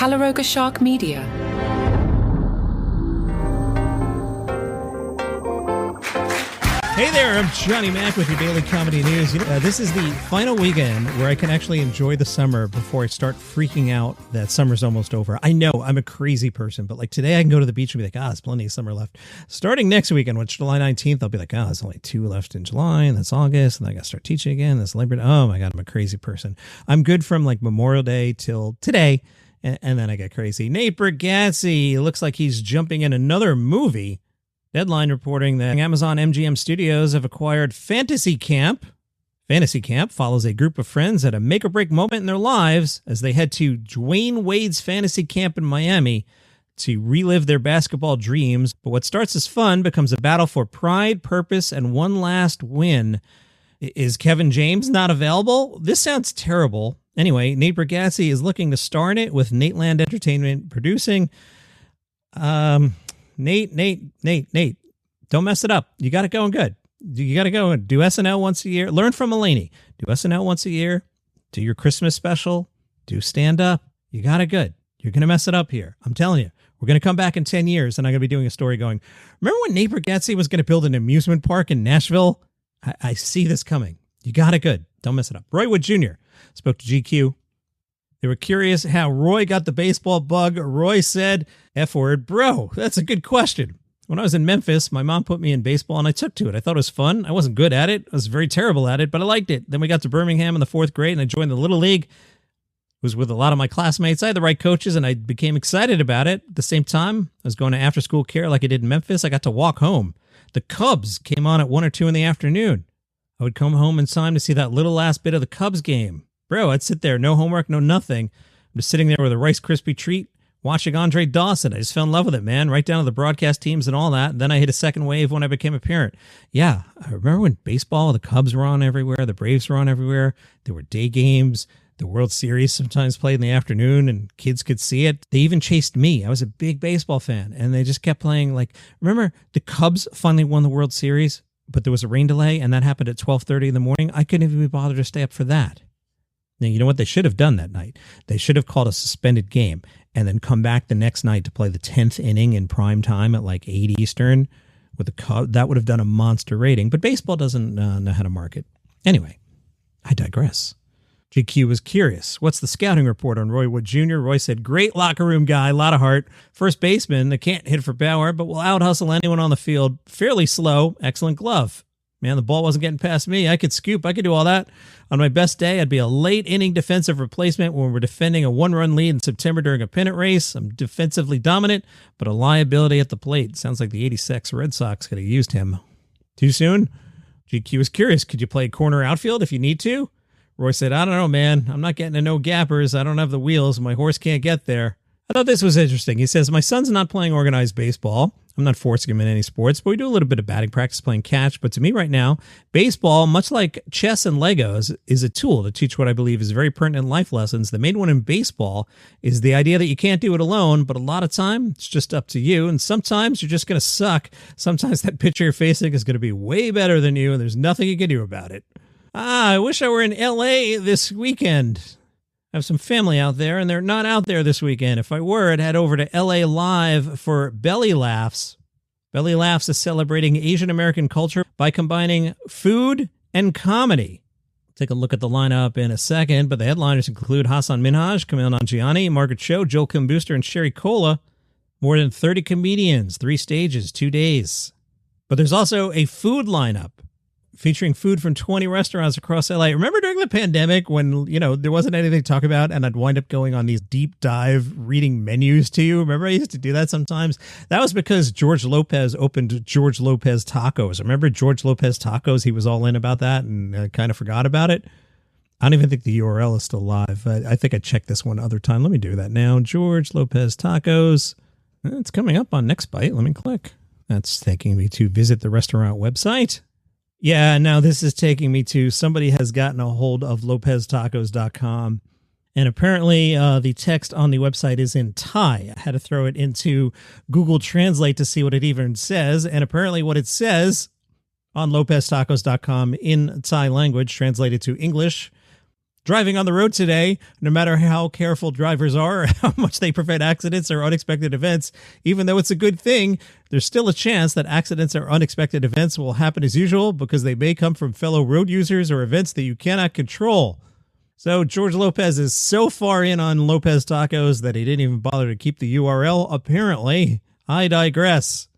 Calaroga Shark Media. Hey there, I'm Johnny Mac with your daily comedy news. This is the final weekend where I can actually enjoy the summer before I start freaking out that summer's almost over. I know I'm a crazy person, but like today I can go to the beach and be like, there's plenty of summer left. Starting next weekend, which July 19th, I'll be like, there's only 2 left in July, and that's August, and then I got to start teaching again. That's Labor Day. Oh my God, I'm a crazy person. I'm good from like Memorial Day till today, and then I get crazy. Nate Bargatze looks like he's jumping in another movie. Deadline reporting that Amazon MGM Studios have acquired Fantasy Camp. Fantasy Camp follows a group of friends at a make-or-break moment in their lives as they head to Dwayne Wade's fantasy camp in Miami to relive their basketball dreams. But what starts as fun becomes a battle for pride, purpose, and one last win. Is Kevin James not available? This sounds terrible. Anyway, Nate Bargatze is looking to star in it with Nateland Entertainment producing. Nate, don't mess it up. You got it going good. You got to go and do SNL once a year. Learn from Mulaney. Do SNL once a year. Do your Christmas special. Do stand up. You got it good. You're going to mess it up here. I'm telling you. We're going to come back in 10 years and I'm going to be doing a story going, remember when Nate Bargatze was going to build an amusement park in Nashville? I see this coming. You got it good. Don't mess it up. Roy Wood Jr. spoke to GQ. They were curious how Roy got the baseball bug. Roy said, F word, bro, that's a good question. When I was in Memphis, my mom put me in baseball and I took to it. I thought it was fun. I wasn't good at it. I was very terrible at it, but I liked it. Then we got to Birmingham in the 4th grade and I joined the Little League. It was with a lot of my classmates. I had the right coaches and I became excited about it. At the same time, I was going to after school care like I did in Memphis. I got to walk home. The Cubs came on at 1 or 2 in the afternoon. I would come home in time to see that little last bit of the Cubs game. Bro, I'd sit there, no homework, no nothing. I'm just sitting there with a Rice Krispie treat, watching Andre Dawson. I just fell in love with it, man, right down to the broadcast teams and all that. And then I hit a second wave when I became a parent. Yeah, I remember when baseball, the Cubs were on everywhere, the Braves were on everywhere. There were day games. The World Series sometimes played in the afternoon and kids could see it. They even chased me. I was a big baseball fan and they just kept playing. Like, remember the Cubs finally won the World Series, but there was a rain delay and that happened at 12:30 in the morning. I couldn't even be bothered to stay up for that. Now, you know what they should have done that night? They should have called a suspended game and then come back the next night to play the 10th inning in prime time at like 8 Eastern with the Cubs. That would have done a monster rating, but baseball doesn't know how to market. Anyway, I digress. GQ was curious. What's the scouting report on Roy Wood Jr.? Roy said, great locker room guy, a lot of heart. First baseman that can't hit for power, but will out-hustle anyone on the field. Fairly slow, excellent glove. Man, the ball wasn't getting past me. I could scoop. I could do all that. On my best day, I'd be a late inning defensive replacement when we're defending a 1-run lead in September during a pennant race. I'm defensively dominant, but a liability at the plate. Sounds like the 86 Red Sox could have used him. Too soon? GQ was curious. Could you play corner outfield if you need to? Roy said, I don't know, man. I'm not getting to no gappers. I don't have the wheels. My horse can't get there. I thought this was interesting. He says, my son's not playing organized baseball. I'm not forcing him in any sports, but we do a little bit of batting practice playing catch. But to me right now, baseball, much like chess and Legos, is a tool to teach what I believe is very pertinent life lessons. The main one in baseball is the idea that you can't do it alone, but a lot of time it's just up to you. And sometimes you're just going to suck. Sometimes that pitcher you're facing is going to be way better than you, and there's nothing you can do about it. I wish I were in LA this weekend. I have some family out there, and they're not out there this weekend. If I were, I'd head over to LA Live for Belly Laughs. Belly Laughs is celebrating Asian American culture by combining food and comedy. Take a look at the lineup in a second, but the headliners include Hassan Minhaj, Kumail Nanjiani, Margaret Cho, Joel Kim Booster, and Sherry Cola. More than 30 comedians, 3 stages, 2 days. But there's also a food lineup featuring food from 20 restaurants across LA. Remember during the pandemic when, there wasn't anything to talk about and I'd wind up going on these deep dive reading menus to you? Remember I used to do that sometimes? That was because George Lopez opened George Lopez Tacos. Remember George Lopez Tacos? He was all in about that and kind of forgot about it. I don't even think the URL is still live. I think I checked this one other time. Let me do that now. George Lopez Tacos. It's coming up on Next Bite. Let me click. That's taking me to visit the restaurant website. Yeah, now this is taking me to somebody has gotten a hold of lopeztacos.com. And apparently the text on the website is in Thai. I had to throw it into Google Translate to see what it even says. And apparently what it says on lopeztacos.com in Thai language, translated to English, Driving on the road today, no matter how careful drivers are, how much they prevent accidents or unexpected events, even though it's a good thing, there's still a chance that accidents or unexpected events will happen as usual because they may come from fellow road users or events that you cannot control. So George Lopez is so far in on Lopez Tacos that he didn't even bother to keep the URL, apparently. I digress.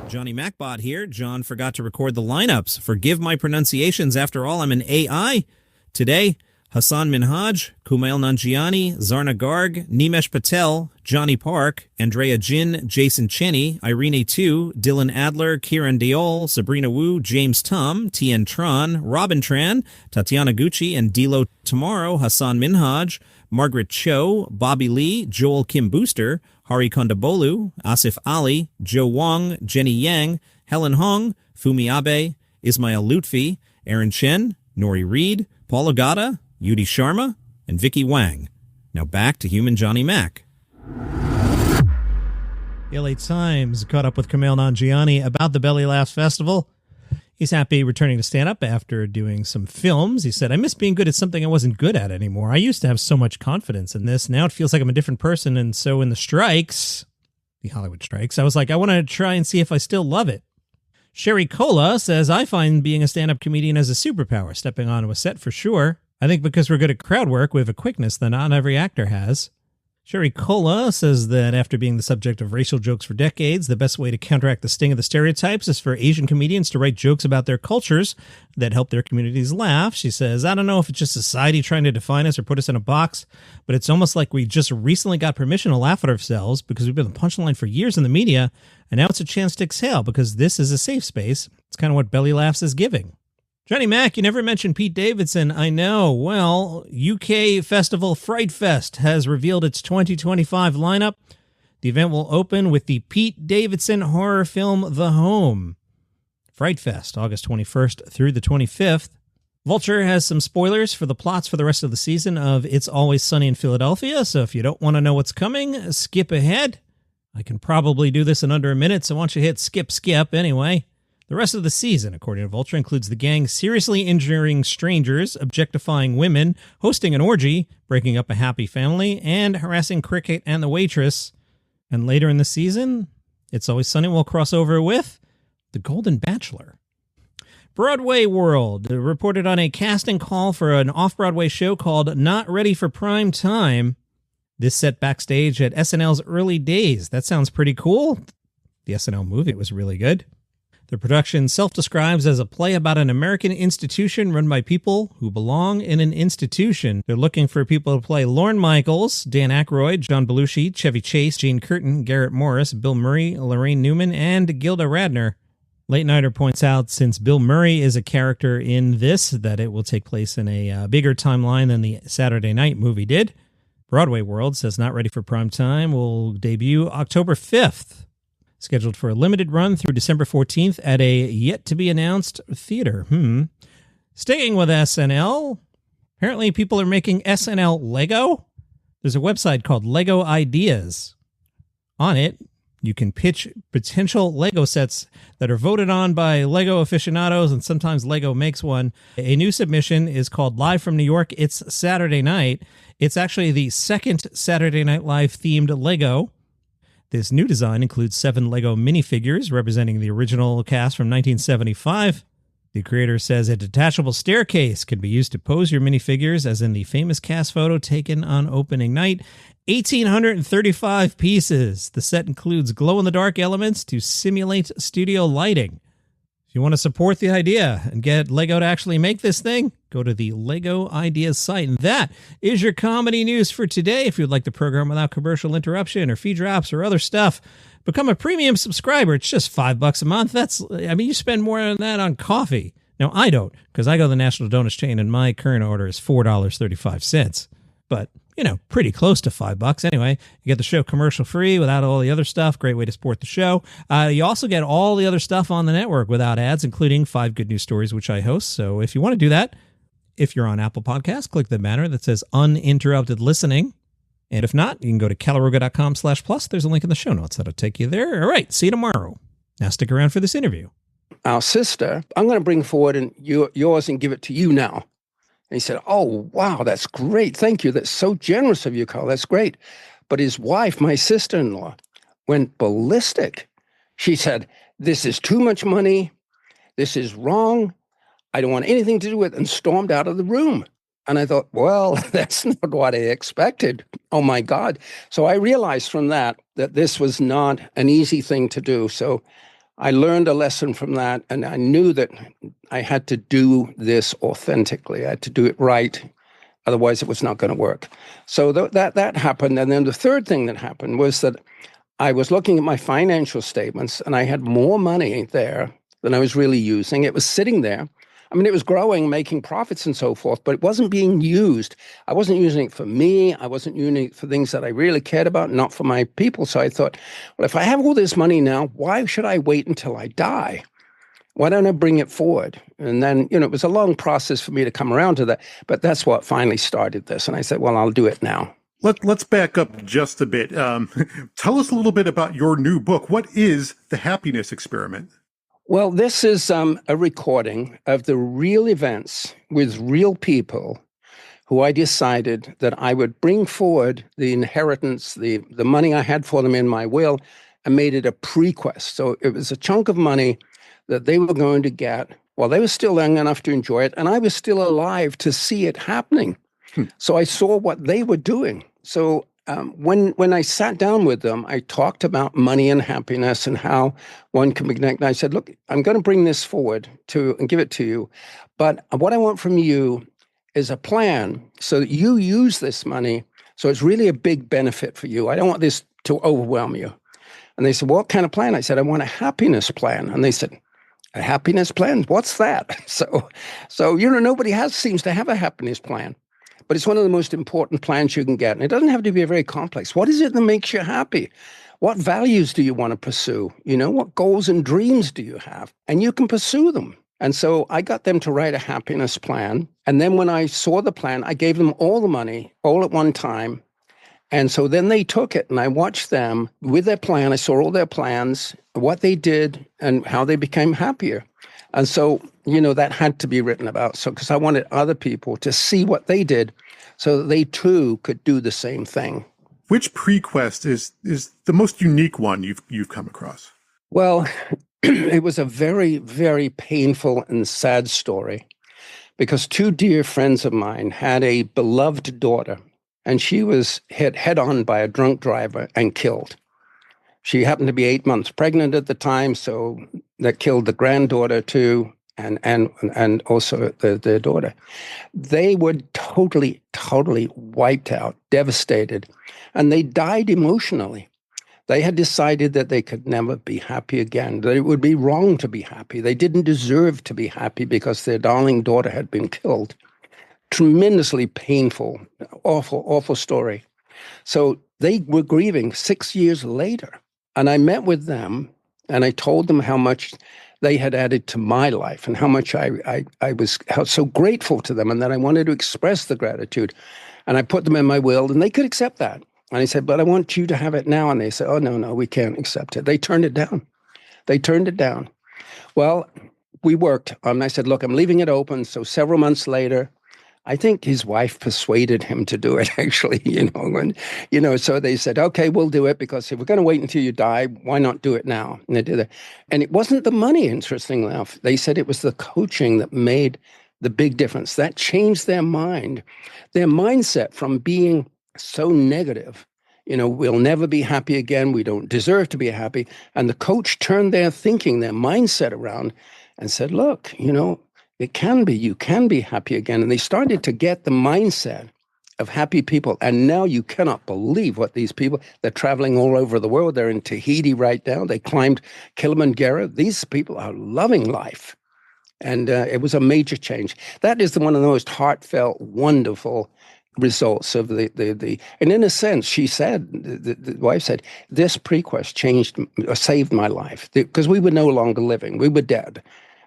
Johnny MacBot here. John forgot to record the lineups. Forgive my pronunciations. After all, I'm an AI. Today, Hassan Minhaj, Kumail Nanjiani, Zarna Garg, Nimesh Patel, Johnny Park, Andrea Jin, Jason Cheney, Irene Tu, Dylan Adler, Kieran Diol, Sabrina Wu, James Tom, Tien Tran, Robin Tran, Tatiana Gucci, and Dilo Tomorrow, Hassan Minhaj, Margaret Cho, Bobby Lee, Joel Kim Booster, Hari Kondabolu, Asif Ali, Joe Wong, Jenny Yang, Helen Hong, Fumi Abe, Ismail Lutfi, Aaron Chen, Nori Reed, Paul Agata, Yudi Sharma, and Vicky Wang. Now back to Human Johnny Mac. The LA Times caught up with Kumail Nanjiani about the Belly Laughs Festival. He's happy returning to stand-up after doing some films. He said, I miss being good at something I wasn't good at anymore. I used to have so much confidence in this. Now it feels like I'm a different person. And so in the strikes, the Hollywood strikes, I was like, I want to try and see if I still love it. Sherry Cola says, I find being a stand-up comedian as a superpower, stepping onto a set for sure. I think because we're good at crowd work, we have a quickness that not every actor has. Sherry Cola says that after being the subject of racial jokes for decades, the best way to counteract the sting of the stereotypes is for Asian comedians to write jokes about their cultures that help their communities laugh. She says, I don't know if it's just society trying to define us or put us in a box, but it's almost like we just recently got permission to laugh at ourselves because we've been the punchline for years in the media, and now it's a chance to exhale because this is a safe space. It's kind of what Belly Laughs is giving. Johnny Mac, you never mentioned Pete Davidson. I know. Well, UK festival Fright Fest has revealed its 2025 lineup. The event will open with the Pete Davidson horror film The Home. Fright Fest, August 21st through the 25th. Vulture has some spoilers for the plots for the rest of the season of It's Always Sunny in Philadelphia, so if you don't want to know what's coming, skip ahead. I can probably do this in under a minute, so why don't you hit skip anyway. The rest of the season, according to Vulture, includes the gang seriously injuring strangers, objectifying women, hosting an orgy, breaking up a happy family, and harassing Cricket and the waitress. And later in the season, It's Always Sunny will cross over with The Golden Bachelor. Broadway World reported on a casting call for an off-Broadway show called Not Ready for Prime Time. This set backstage at SNL's early days. That sounds pretty cool. The SNL movie was really good. The production self-describes as a play about an American institution run by people who belong in an institution. They're looking for people to play Lorne Michaels, Dan Aykroyd, John Belushi, Chevy Chase, Jane Curtin, Garrett Morris, Bill Murray, Lorraine Newman, and Gilda Radner. Late Nighter points out, since Bill Murray is a character in this, that it will take place in a bigger timeline than the Saturday Night movie did. Broadway World says Not Ready for Prime Time will debut October 5th. Scheduled for a limited run through December 14th at a yet-to-be-announced theater. Staying with SNL, apparently people are making SNL Lego. There's a website called Lego Ideas. On it, you can pitch potential Lego sets that are voted on by Lego aficionados, and sometimes Lego makes one. A new submission is called Live from New York, It's Saturday Night. It's actually the second Saturday Night Live themed Lego. This new design includes 7 Lego minifigures representing the original cast from 1975. The creator says a detachable staircase can be used to pose your minifigures, as in the famous cast photo taken on opening night. 1,835 pieces. The set includes glow-in-the-dark elements to simulate studio lighting. If you want to support the idea and get Lego to actually make this thing, go to the Lego Ideas site. And that is your comedy news for today. If you'd like the program without commercial interruption or fee drops or other stuff, become a premium subscriber. It's just $5 a month. You spend more than that on coffee. Now, I don't, because I go to the National Donuts chain and my current order is $4.35. But, pretty close to $5. Anyway, you get the show commercial free without all the other stuff. Great way to support the show. You also get all the other stuff on the network without ads, including 5 Good News Stories, which I host. So if you want to do that, if you're on Apple Podcasts, click the banner that says uninterrupted listening. And if not, you can go to calaruga.com/plus. There's a link in the show notes that'll take you there. All right, see you tomorrow. Now stick around for this interview. Our sister, I'm going to bring forward yours and give it to you now. And he said, "Oh, wow, that's great. Thank you. That's so generous of you, Carl. That's great." But his wife, my sister-in-law, went ballistic. She said, "This is too much money. This is wrong. I don't want anything to do with it," and stormed out of the room. And I thought, well, that's not what I expected. Oh my God. So I realized from that this was not an easy thing to do. So I learned a lesson from that, and I knew that I had to do this authentically. I had to do it right. Otherwise, it was not going to work. So that happened. And then the third thing that happened was that I was looking at my financial statements, and I had more money there than I was really using. It was sitting there. I mean, it was growing, making profits and so forth, but it wasn't being used. I wasn't using it for me. I wasn't using it for things that I really cared about, not for my people. So I thought, well, if I have all this money now, why should I wait until I die? Why don't I bring it forward? And then, it was a long process for me to come around to that, but that's what finally started this. And I said, well, I'll do it now. Let's back up just a bit. Tell us a little bit about your new book. What is The Happiness Experiment? Well, this is a recording of the real events with real people who I decided that I would bring forward the inheritance, the money I had for them in my will, and made it a prequest. So it was a chunk of money that they were going to get while they were still young enough to enjoy it, and I was still alive to see it happening. So I saw what they were doing. So when I sat down with them, I talked about money and happiness and how one can be connected. I said, look, I'm going to bring this forward and give it to you. But what I want from you is a plan so that you use this money. So it's really a big benefit for you. I don't want this to overwhelm you. And they said, what kind of plan? I said, I want a happiness plan. And they said, a happiness plan? What's that? So nobody seems to have a happiness plan. But it's one of the most important plans you can get. And it doesn't have to be very complex. What is it that makes you happy? What values do you want to pursue? What goals and dreams do you have? And you can pursue them. And so I got them to write a happiness plan. And then when I saw the plan, I gave them all the money all at one time. And so then they took it, and I watched them with their plan. I saw all their plans, what they did, and how they became happier. And so, that had to be written about. So, because I wanted other people to see what they did so that they too could do the same thing. Which prequest is the most unique one you've come across? Well, it was a very, very painful and sad story because two dear friends of mine had a beloved daughter, and she was hit head on by a drunk driver and killed. She happened to be 8 months pregnant at the time, so that killed the granddaughter too, and also their daughter. They were totally, totally wiped out, devastated, and they died emotionally. They had decided that they could never be happy again, that it would be wrong to be happy. They didn't deserve to be happy because their darling daughter had been killed. Tremendously painful, awful, awful story. So they were grieving 6 years later. And I met with them, and I told them how much they had added to my life and how much I was so grateful to them and that I wanted to express the gratitude. And I put them in my will, and they could accept that. And I said, but I want you to have it now. And they said, oh, no, we can't accept it. They turned it down. Well, we worked. I said, look, I'm leaving it open. So several months later, I think his wife persuaded him to do it, actually, so they said, okay, we'll do it because if we're going to wait until you die, why not do it now? And they did it. And it wasn't the money, interestingly enough. They said it was the coaching that made the big difference. That changed their mindset from being so negative. We'll never be happy again. We don't deserve to be happy. And the coach turned their thinking, their mindset around and said, look, you can be happy again. And they started to get the mindset of happy people. And now you cannot believe what these people, they're traveling all over the world. They're in Tahiti right now. They climbed Kilimanjaro. These people are loving life. And it was a major change. That is one of the most heartfelt, wonderful results of the and in a sense, she said, the wife said, this prequest saved my life because we were no longer living. We were dead.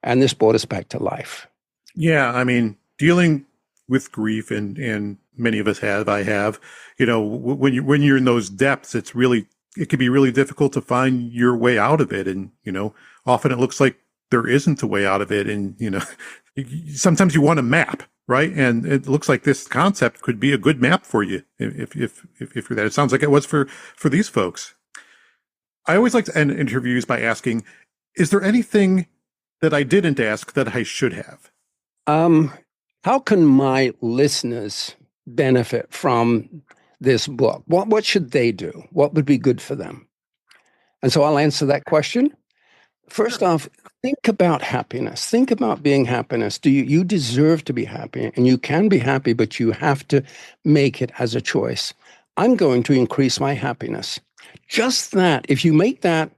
And this brought us back to life. Yeah, I mean, dealing with grief, and many of us have, I have, when you're in those depths, it can be really difficult to find your way out of it. And, often it looks like there isn't a way out of it. And, sometimes you want a map, right? And it looks like this concept could be a good map for you if you're that. It sounds like it was for these folks. I always like to end interviews by asking, is there anything that I didn't ask that I should have? How can my listeners benefit from this book? What should they do? What would be good for them? And so I'll answer that question. First off, think about happiness. Think about being happiness. You deserve to be happy, and you can be happy, but you have to make it as a choice. I'm going to increase my happiness. Just that, if you make that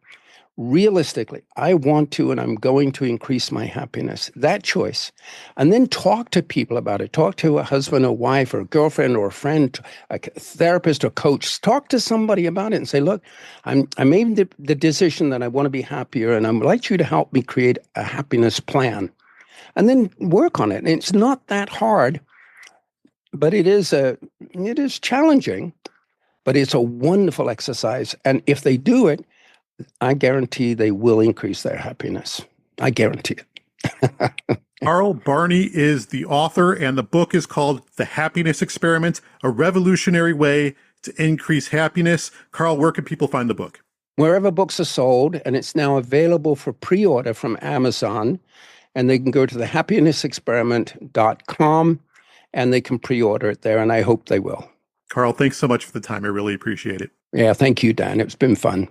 realistically, I want to, and I'm going to increase my happiness, that choice, and then talk to people about it. Talk to a husband or wife or a girlfriend or a friend, a therapist or coach. Talk to somebody about it and say, look, I made the decision that I want to be happier, and I'd like you to help me create a happiness plan. And then work on it. And it's not that hard, but it is challenging, but it's a wonderful exercise. And if they do it, I guarantee they will increase their happiness. I guarantee it. Carl Barney is the author, and the book is called The Happiness Experiment, A Revolutionary Way to Increase Happiness. Carl, where can people find the book? Wherever books are sold, and it's now available for pre-order from Amazon, and they can go to thehappinessexperiment.com, and they can pre-order it there, and I hope they will. Carl, thanks so much for the time. I really appreciate it. Yeah, thank you, Dan. It's been fun.